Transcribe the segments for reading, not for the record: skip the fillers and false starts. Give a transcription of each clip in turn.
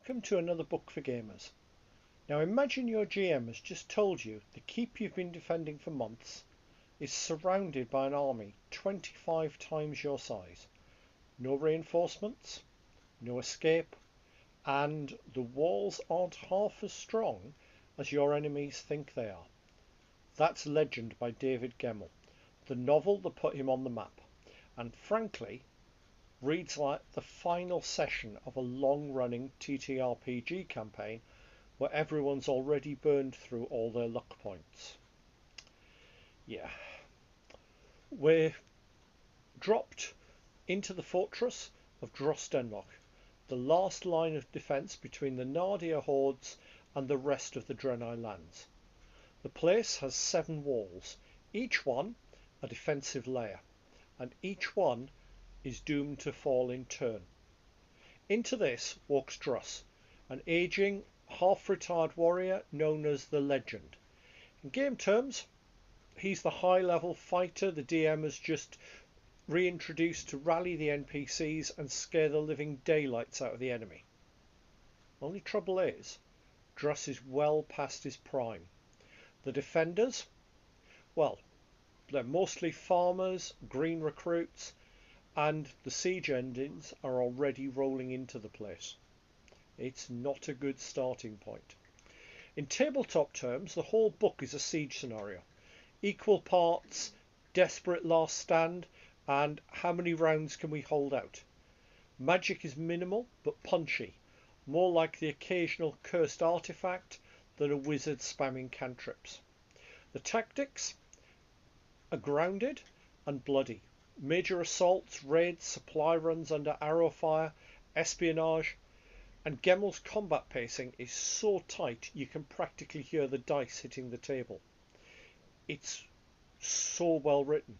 welcome to another book for gamers. Now imagine your GM has just told you the keep you've been defending for months is surrounded by an army 25 times your size. No reinforcements, no escape, and the walls aren't half as strong as your enemies think they are. That's Legend by David Gemmell, the novel that put him on the map, and frankly reads like the final session of a long-running TTRPG campaign where everyone's already burned through all their luck points. Yeah. We're dropped into the fortress of Drostenloch, the last line of defence between the Nardia hordes and the rest of the Draenei lands. The place has 7 walls, each one a defensive layer, and each one is doomed to fall in turn. Into this walks Druss, an ageing, half-retired warrior known as the Legend. In game terms, he's the high-level fighter the DM has just reintroduced to rally the NPCs and scare the living daylights out of the enemy. Only trouble is, Druss is well past his prime. The defenders, well, they're mostly farmers, green recruits, and the siege engines are already rolling into the place. It's not a good starting point. In tabletop terms, the whole book is a siege scenario. Equal parts desperate last stand and how many rounds can we hold out. Magic is minimal but punchy, more like the occasional cursed artifact than a wizard spamming cantrips. The tactics are grounded and bloody. Major assaults, raids, supply runs under arrow fire, espionage, and Gemmell's combat pacing is so tight you can practically hear the dice hitting the table. It's so well written.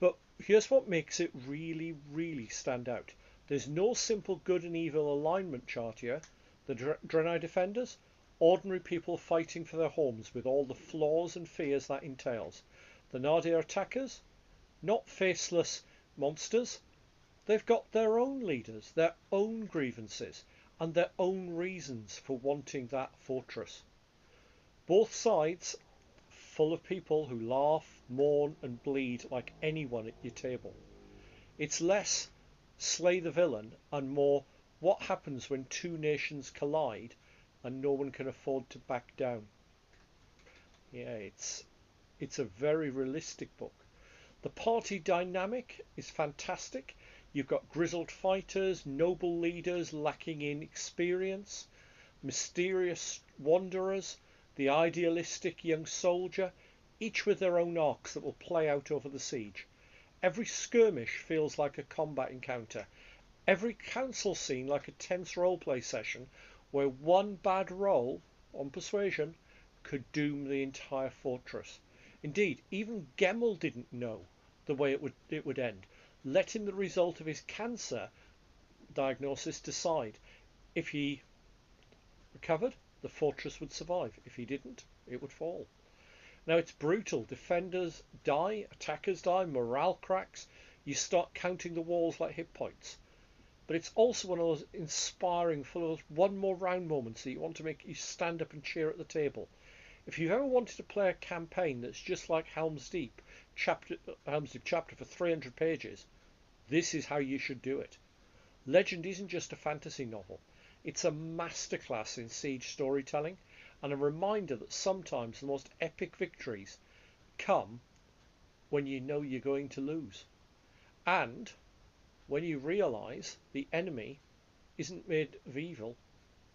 But here's what makes it really, really stand out. There's no simple good and evil alignment chart here. The Draenei defenders, ordinary people fighting for their homes with all the flaws and fears that entails. The Nardia attackers, not faceless monsters. They've got their own leaders, their own grievances, and their own reasons for wanting that fortress. Both sides full of people who laugh, mourn and bleed like anyone at your table. It's less slay the villain and more what happens when two nations collide and no one can afford to back down. Yeah, it's a very realistic book. The party dynamic is fantastic. You've got grizzled fighters, noble leaders lacking in experience, mysterious wanderers, the idealistic young soldier, each with their own arcs that will play out over the siege. Every skirmish feels like a combat encounter. Every council scene like a tense roleplay session where one bad roll on persuasion could doom the entire fortress. Indeed, even Gemmell didn't know the way it would end, letting the result of his cancer diagnosis decide. If he recovered, the fortress would survive. If he didn't, it would fall. Now it's brutal. Defenders die, attackers die, morale cracks. You start counting the walls like hit points. But it's also one of those inspiring, full of those one more round moments that you want to make you stand up and cheer at the table. If you've ever wanted to play a campaign that's just like Helm's Deep chapter for 300 pages, this is how you should do it. Legend isn't just a fantasy novel. It's a masterclass in siege storytelling and a reminder that sometimes the most epic victories come when you know you're going to lose. And when you realise the enemy isn't made of evil,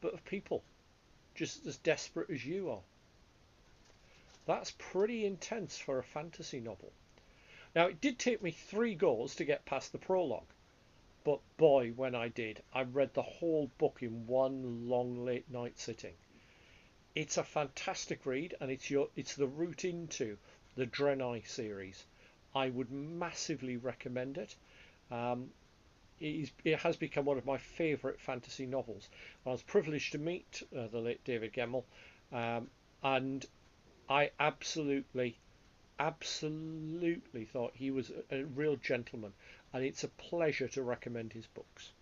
but of people, just as desperate as you are. That's pretty intense for a fantasy novel. Now, it did take me 3 goes to get past the prologue, but boy, when I did, I read the whole book in one long late night sitting. It's a fantastic read, and it's the route into the Draenei series. I would massively recommend it. It has become one of my favourite fantasy novels. I was privileged to meet the late David Gemmell, and I absolutely thought he was a real gentleman, and it's a pleasure to recommend his books.